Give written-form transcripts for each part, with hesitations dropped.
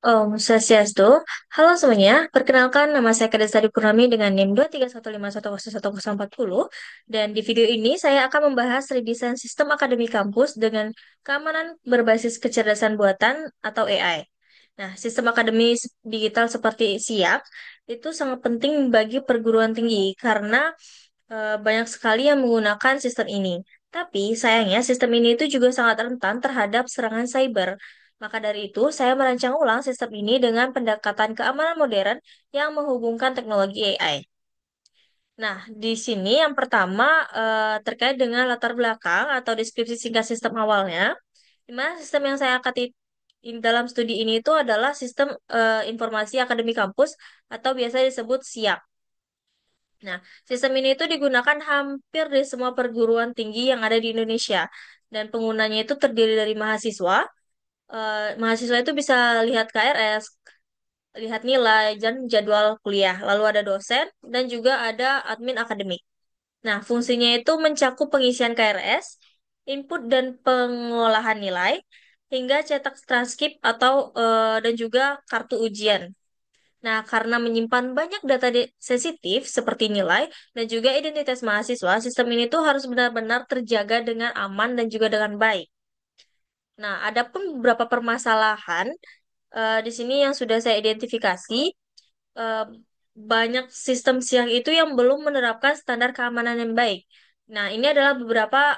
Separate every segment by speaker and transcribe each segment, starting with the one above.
Speaker 1: Swastiastu. Halo semuanya, perkenalkan nama saya Kadesari Purnami dengan NIM 23151001040 dan di video ini saya akan membahas redesign sistem akademik kampus dengan keamanan berbasis kecerdasan buatan atau AI. Nah, sistem akademis digital seperti SIAK itu sangat penting bagi perguruan tinggi karena banyak sekali yang menggunakan sistem ini. Tapi sayangnya sistem ini itu juga sangat rentan terhadap serangan cyber. Maka dari itu, saya merancang ulang sistem ini dengan pendekatan keamanan modern yang menghubungkan teknologi AI. Nah, di sini yang pertama terkait dengan latar belakang atau deskripsi singkat sistem awalnya, di mana sistem yang saya angkat dalam studi ini itu adalah sistem informasi akademik kampus atau biasa disebut SIAK. Nah, sistem ini itu digunakan hampir di semua perguruan tinggi yang ada di Indonesia. Dan penggunanya itu terdiri dari mahasiswa. Mahasiswa itu bisa lihat KRS, lihat nilai, dan jadwal kuliah. Lalu ada dosen, dan juga ada admin akademik. Nah, fungsinya itu mencakup pengisian KRS, input dan pengolahan nilai, hingga cetak transkrip atau dan juga kartu ujian. Nah, karena menyimpan banyak data sensitif seperti nilai dan juga identitas mahasiswa, sistem ini tuh harus benar-benar terjaga dengan aman dan juga dengan baik. Nah, ada pun beberapa permasalahan di sini yang sudah saya identifikasi. eh, Banyak sistem siang itu yang belum menerapkan standar keamanan yang baik. Nah, ini adalah beberapa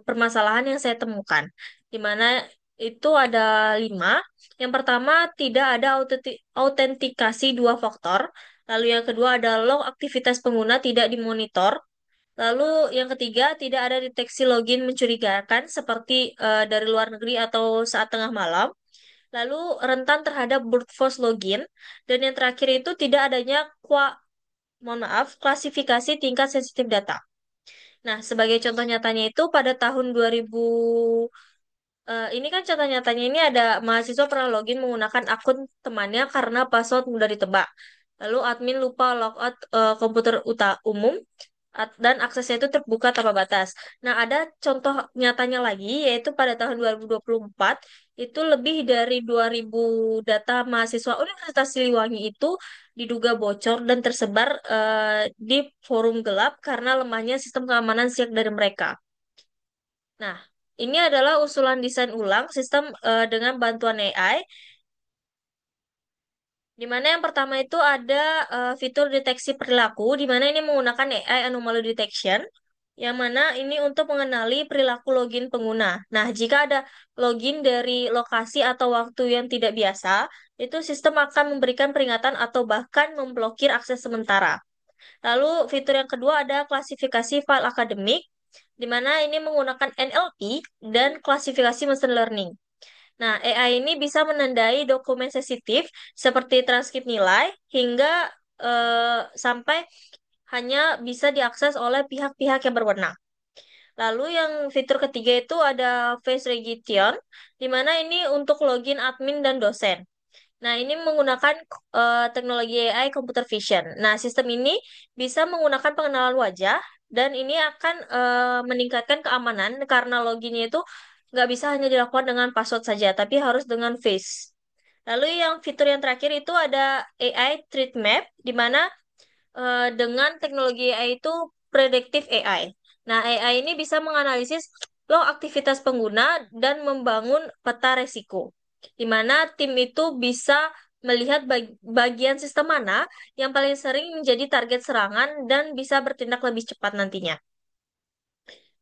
Speaker 1: permasalahan yang saya temukan, di mana itu ada 5. Yang pertama, tidak ada autentikasi dua faktor. Lalu yang kedua ada log aktivitas pengguna tidak dimonitor. Lalu yang ketiga, tidak ada deteksi login mencurigakan seperti dari luar negeri atau saat tengah malam. Lalu rentan terhadap brute force login. Dan yang terakhir itu tidak adanya mohon maaf, klasifikasi tingkat sensitif data. Nah, sebagai contoh nyatanya itu pada tahun 2000, ini kan contoh nyatanya ini ada mahasiswa pernah login menggunakan akun temannya karena password mudah ditebak. Lalu admin lupa logout komputer umum dan aksesnya itu terbuka tanpa batas. Nah, ada contoh nyatanya lagi, yaitu pada tahun 2024, itu lebih dari 2000 data mahasiswa Universitas Siliwangi itu diduga bocor dan tersebar di forum gelap karena lemahnya sistem keamanan siak dari mereka. Nah, ini adalah usulan desain ulang sistem dengan bantuan AI, di mana yang pertama itu ada fitur deteksi perilaku, di mana ini menggunakan AI anomaly detection, yang mana ini untuk mengenali perilaku login pengguna. Nah, jika ada login dari lokasi atau waktu yang tidak biasa, itu sistem akan memberikan peringatan atau bahkan memblokir akses sementara. Lalu fitur yang kedua ada klasifikasi file akademik, di mana ini menggunakan NLP dan klasifikasi machine learning. Nah, AI ini bisa menandai dokumen sensitif seperti transkrip nilai hingga sampai hanya bisa diakses oleh pihak-pihak yang berwenang. Lalu yang fitur ketiga itu ada face recognition, di mana ini untuk login admin dan dosen. Nah, ini menggunakan teknologi AI computer vision. Nah, sistem ini bisa menggunakan pengenalan wajah dan ini akan meningkatkan keamanan karena loginnya itu nggak bisa hanya dilakukan dengan password saja, tapi harus dengan face. Lalu yang fitur yang terakhir itu ada AI Treat Map, di mana dengan teknologi AI itu predictive AI. Nah, AI ini bisa menganalisis log aktivitas pengguna dan membangun peta resiko, di mana tim itu bisa melihat bagian sistem mana yang paling sering menjadi target serangan dan bisa bertindak lebih cepat nantinya.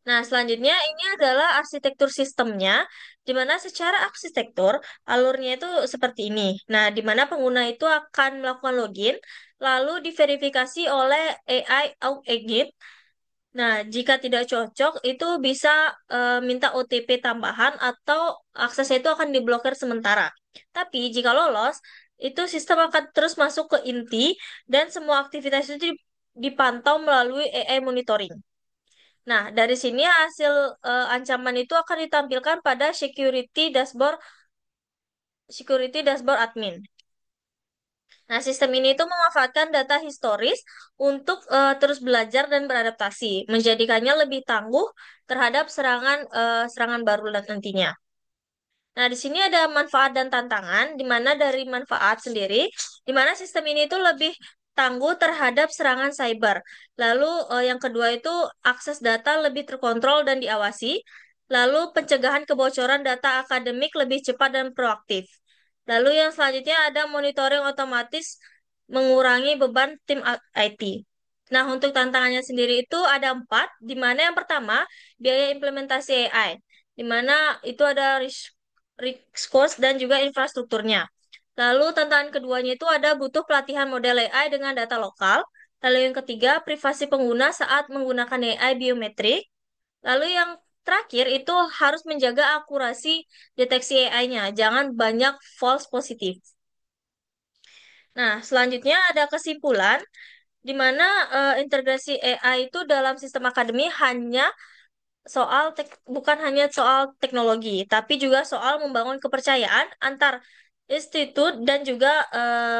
Speaker 1: Nah, selanjutnya ini adalah arsitektur sistemnya, di mana secara arsitektur alurnya itu seperti ini. Nah, di mana pengguna itu akan melakukan login, lalu diverifikasi oleh AI auth agent. Nah, jika tidak cocok, itu bisa minta OTP tambahan atau aksesnya itu akan diblokir sementara. Tapi jika lolos, itu sistem akan terus masuk ke inti dan semua aktivitas itu dipantau melalui AI monitoring. Nah, dari sini hasil ancaman itu akan ditampilkan pada security dashboard admin. Nah, sistem ini itu memanfaatkan data historis untuk terus belajar dan beradaptasi, menjadikannya lebih tangguh terhadap serangan baru nantinya. Nah, di sini ada manfaat dan tantangan, di mana dari manfaat sendiri, di mana sistem ini itu lebih tangguh terhadap serangan cyber. Lalu yang kedua itu akses data lebih terkontrol dan diawasi. Lalu pencegahan kebocoran data akademik lebih cepat dan proaktif. Lalu yang selanjutnya ada monitoring otomatis mengurangi beban tim IT. Nah, untuk tantangannya sendiri itu ada empat, di mana yang pertama biaya implementasi AI, di mana itu ada risk cost dan juga infrastrukturnya. Lalu tantangan keduanya itu ada butuh pelatihan model AI dengan data lokal. Lalu yang ketiga, privasi pengguna saat menggunakan AI biometrik. Lalu yang terakhir itu harus menjaga akurasi deteksi AI-nya, jangan banyak false positif. Nah, selanjutnya ada kesimpulan di mana integrasi AI itu dalam sistem akademi bukan hanya soal teknologi, tapi juga soal membangun kepercayaan antar institut dan juga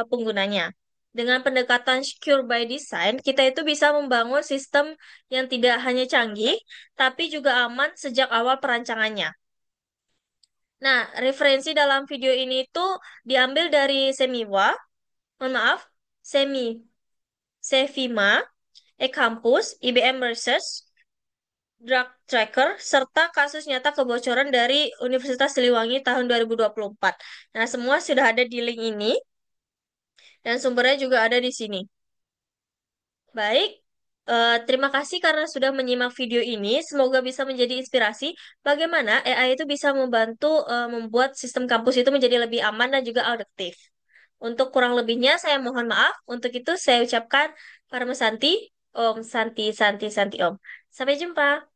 Speaker 1: penggunanya. Dengan pendekatan secure by design, kita itu bisa membangun sistem yang tidak hanya canggih, tapi juga aman sejak awal perancangannya. Nah, referensi dalam video ini itu diambil dari Semiwa, mohon maaf, Semi, Sevima, eCampus, IBM Research, Drug Tracker, serta kasus nyata kebocoran dari Universitas Siliwangi tahun 2024. Nah, semua sudah ada di link ini, dan sumbernya juga ada di sini. Baik, terima kasih karena sudah menyimak video ini. Semoga bisa menjadi inspirasi bagaimana AI itu bisa membantu membuat sistem kampus itu menjadi lebih aman dan juga adaptif. Untuk kurang lebihnya, saya mohon maaf. Untuk itu, saya ucapkan Parmesanti, Om Santi, Santi, Santi, Om. Sampai jumpa.